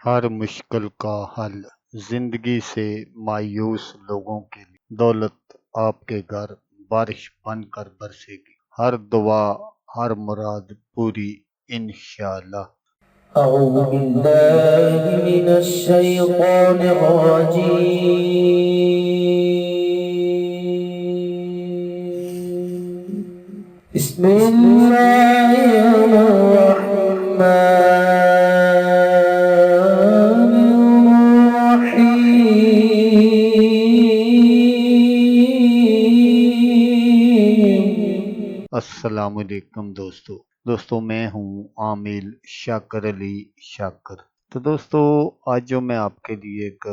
ہر مشکل کا حل زندگی سے مایوس لوگوں کے لیے دولت آپ کے گھر بارش بن کر برسے گی۔ ہر دعا، ہر مراد پوری انشاءاللہ۔ أعوذ بالله من الشيطان الرجيم. بسم الله الرحمن الرحيم. السلام علیکم دوستو میں ہوں عامل شاکر علی شاکر۔ تو دوستو آج جو میں آپ کے لیے ایک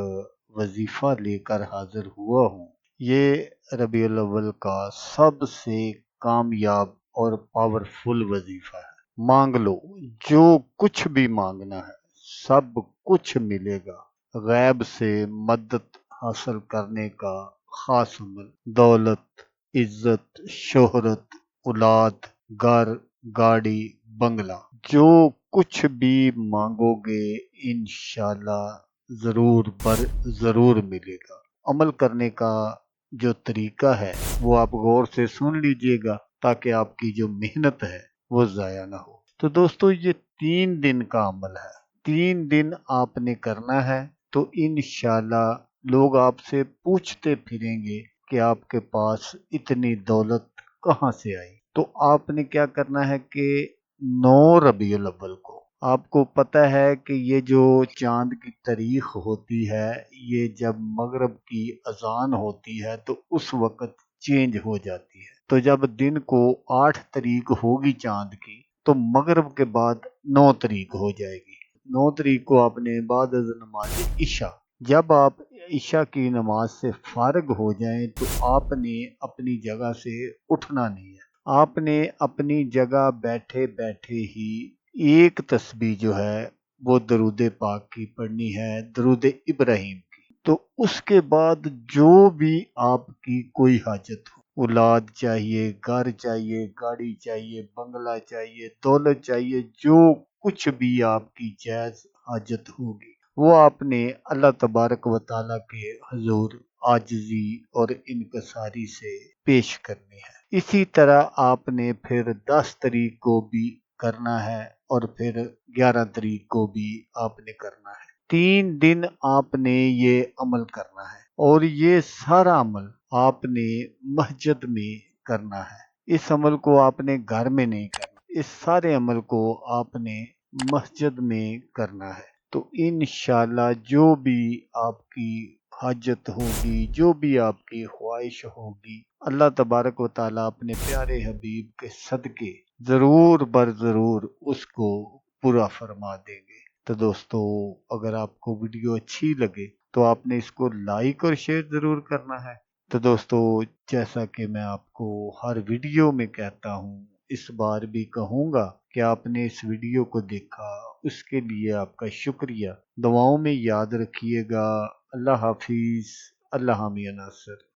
وظیفہ لے کر حاضر ہوا ہوں، یہ ربیع الاول کا سب سے کامیاب اور پاورفل وظیفہ ہے۔ مانگ لو، جو کچھ بھی مانگنا ہے سب کچھ ملے گا۔ غیب سے مدد حاصل کرنے کا خاص عمل، دولت، عزت، شہرت، اولاد، گھر، گاڑی، بنگلہ، جو کچھ بھی مانگو گے انشاءاللہ ضرور ملے گا۔ عمل کرنے کا جو طریقہ ہے وہ آپ غور سے سن لیجئے گا تاکہ آپ کی جو محنت ہے وہ ضائع نہ ہو۔ تو دوستو یہ 3 دن کا عمل ہے، 3 دن آپ نے کرنا ہے تو انشاءاللہ لوگ آپ سے پوچھتے پھریں گے کہ آپ کے پاس اتنی دولت کہاں سے آئی۔ تو آپ نے کیا کرنا ہے کہ 9 ربیع الاول کو، آپ کو پتہ ہے کہ یہ جو چاند کی تاریخ ہوتی ہے، یہ جب مغرب کی اذان ہوتی ہے تو اس وقت چینج ہو جاتی ہے۔ تو جب دن کو 8 تاریخ ہوگی چاند کی تو مغرب کے بعد 9 تاریخ ہو جائے گی۔ 9 تاریخ کو آپ نے بعد از نماز عشاء، جب آپ عشاء کی نماز سے فارغ ہو جائیں تو آپ نے اپنی جگہ سے اٹھنا نہیں ہے۔ آپ نے اپنی جگہ بیٹھے بیٹھے ہی ایک تسبیح جو ہے وہ درود پاک کی پڑھنی ہے، درود ابراہیم کی۔ تو اس کے بعد جو بھی آپ کی کوئی حاجت ہو، اولاد چاہیے، گھر چاہیے، گاڑی چاہیے، بنگلہ چاہیے، دولت چاہیے، جو کچھ بھی آپ کی جائز حاجت ہوگی وہ آپ نے اللہ تبارک و تعالیٰ کے حضور عاجزی اور انکساری سے پیش کرنی ہے۔ اسی طرح آپ نے پھر 10 تاریخ کو بھی کرنا ہے اور پھر 11 تاریخ کو بھی آپ نے کرنا ہے۔ 3 دن آپ نے یہ عمل کرنا ہے اور یہ سارا عمل آپ نے مسجد میں کرنا ہے۔ اس عمل کو آپ نے گھر میں نہیں کرنا، اس سارے عمل کو آپ نے مسجد میں کرنا ہے۔ تو انشاءاللہ جو بھی آپ کی حاجت ہوگی، جو بھی آپ کی خواہش ہوگی، اللہ تبارک و تعالیٰ اپنے پیارے حبیب کے صدقے ضرور ضرور اس کو پورا فرما دیں گے۔ تو دوستو اگر آپ کو ویڈیو اچھی لگے تو آپ نے اس کو لائک اور شیئر ضرور کرنا ہے۔ تو دوستو جیسا کہ میں آپ کو ہر ویڈیو میں کہتا ہوں، اس بار بھی کہوں گا کہ آپ نے اس ویڈیو کو دیکھا، اس کے لیے آپ کا شکریہ۔ دعاؤں میں یاد رکھیے گا۔ اللہ حافظ۔ اللہ حامی ناصر۔